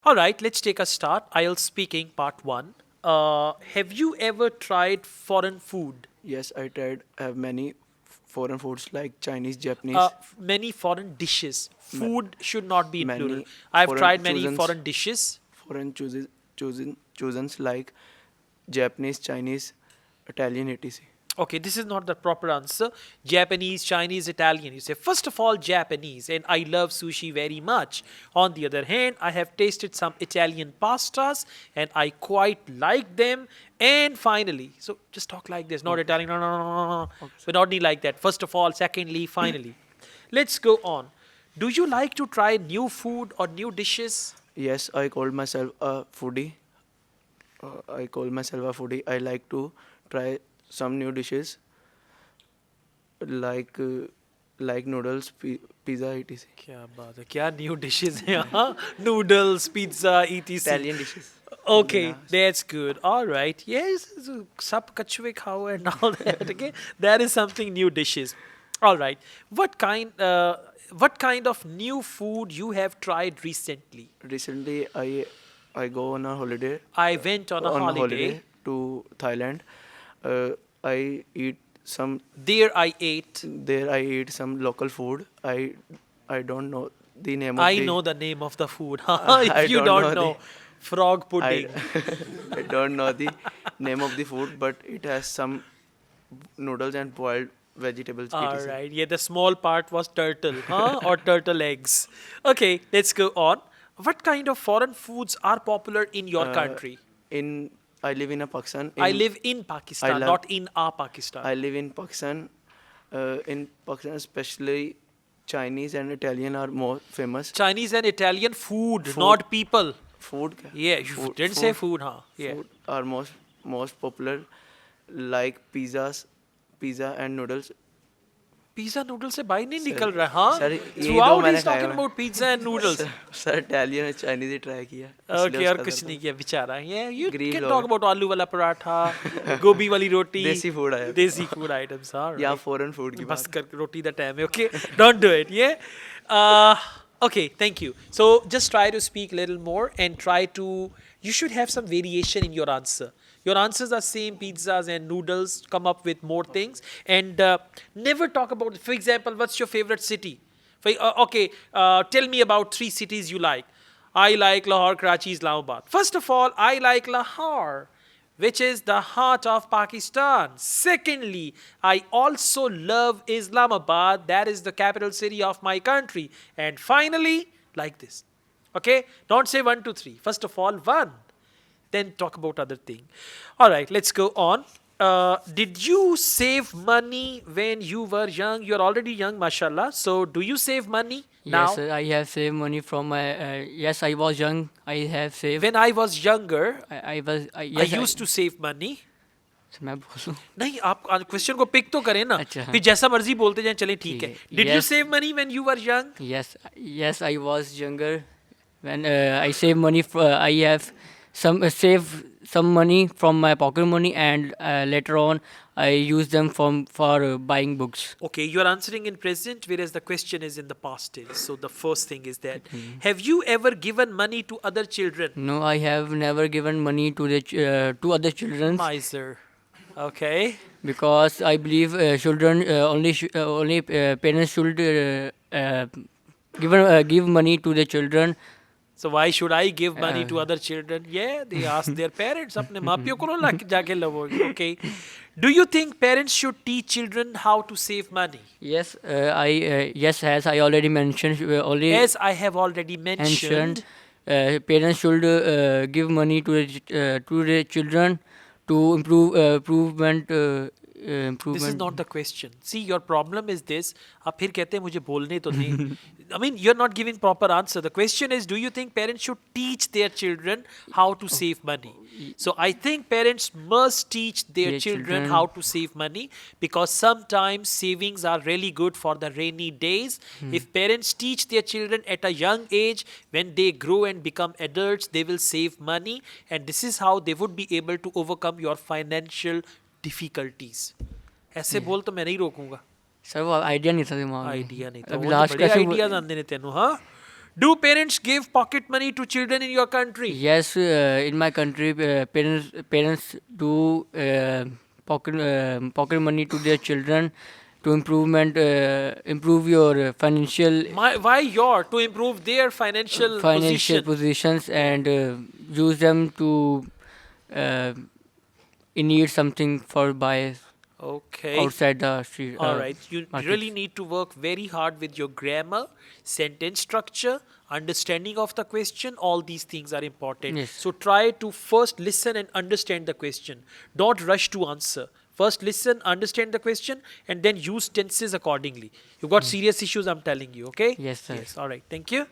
All right, let's take a start. Ielts speaking, part one. Have you ever tried foreign food? Yes, I tried have many foreign foods like Chinese, Japanese, Many foreign dishes. ma- Food should not be in plural. many I've foreign tried many choosens, foreign dishes. foreign choosens like Japanese, Chinese, Italian, etc. Okay, this is not the proper answer. Japanese, Chinese, Italian. You say, first of all, Japanese, and I love sushi very much. On the other hand, I have tasted some Italian pastas and I quite like them. And finally, so just talk like this, not Okay, Italian, no, no, no, no, no. okay. We don't need like that. First of all, secondly, finally. Let's go on. Do you like to try new food or new dishes? Yes, I called myself a foodie. I call myself a foodie. I like to try some new dishes like like noodles, pizza, etc. क्या बात है क्या new dishes हैं यहाँ noodles pizza etc. Italian dishes. Okay, Yeah. that's good. All right. Yes, sab kachwe khao and all that. Okay, that is something new dishes. All right. What kind of new food you have tried recently? Recently, I go on a holiday I went on a holiday. to Thailand. I eat some There I ate. there. I eat some local food. I don't know the name of I the. know the name of the food. I If you don't don't know know, frog I pudding. I don't know the name of the food, but it has some noodles and boiled vegetables. All etc. right. Yeah, the small part was turtle, huh? Or turtle eggs. Okay, let's go on. What kind of foreign foods are popular in your Uh, country? in I live in a Pakistan. I live in Pakistan, love- not in our Pakistan. I live in Pakistan. In Pakistan, especially Chinese and Italian are more famous. Chinese and Italian food, Food. not people. Food. Yeah, you food, didn't say food, huh? Yeah. Food are most popular, like pizza and noodles. Pizza noodle से बाहर नहीं Sir, निकल रहा, हाँ? sir, यही दो Throughout मैंने he's खाए talking हुए हैं। about pizza and noodles. Sir Italian और चाइनीज ही ट्राई किया इसलिए Okay, और उसका कुछ दर्द नहीं किया बेचारा. Yeah, you Grill can हो talk गया। about आलू वाला पराठा, गोभी वाली रोटी, देसी food आया। देसी food items, all या right. फॉरेन फूड की बस बात कर रोटी द टाइम है. Okay, don't do it. Yeah. Uh, okay, thank you. So just try to speak little more and try to. You should have some variation in your answer. Your answers are same pizzas and noodles. Come up with more things and never talk about. For example, what's your favorite city? Okay, tell me about 3 cities you like. I like Lahore, Karachi, Islamabad. First of all, I like Lahore, which is the heart of Pakistan. Secondly, I also love Islamabad, that is the capital city of my country. And finally, like this. Okay? Don't say 1, 2, 3. First of all, 1. Then talk about other thing. All right, let's go on. Did you save money when you were young? You're already young, mashallah. So do you save money now? Yes, I have saved money from my. Yes, I was young. I have saved. When I was younger, I was. I used to save money. मैं बोलूं? नहीं आप question को pick तो करें ना अच्छा। फिर जैसा मर्जी बोलते जाएं चलें ठीक है did you Yes. Save money when you were young Yes, yes, I was younger. When I save money, I have save some money from my pocket money, and later on I use them for buying books. Okay, you are answering in present, whereas the question is in the past tense. So the first thing is that, have you ever given money to other children? No, I have never given money to the to other children, Miser. Okay. because I believe children only parents should give money to the children. So why should I give money to other children? Yeah, they ask their parents. अपने माँ-पियों को ना जाके लवोगे. Okay. Do you think parents should teach children how to save money? Yes, yes, as I already mentioned, As I have already mentioned, parents should give money to the children to improvement. this is not the question. See, your problem is this. आप फिर कहते हैं मुझे बोलने तो दें. I mean, you're not giving proper answer. The question is, do you think parents should teach their children how to save money? So I think parents must teach their children how to save money, because sometimes savings are really good for the rainy days. If parents teach their children at a young age, when they grow and become adults, they will save money, and this is how they would be able to overcome your financial difficulties. ऐसे बोल तो मैं नहीं रोकूंगा. Sir वो idea नहीं था दिमाग में. आइडिया नहीं था. अभी वो लास्ट बड़े कैसे आइडियाज आंदे ने तेनू हाँ. Do parents give pocket money to children in your country? Yes, in my country, parents do pocket money to their children to improve your financial To improve their financial financial position. positions and use them to uh, need something for buy Okay. outside the street All right. You really markets. need to work very hard with your grammar, sentence structure, understanding of the question. All these things are important. Yes. So try to first listen and understand the question. Don't rush to answer. First listen, understand the question, and then use tenses accordingly. You've got serious issues, I'm telling you, okay? Yes, sir. Yes. All right. Thank you.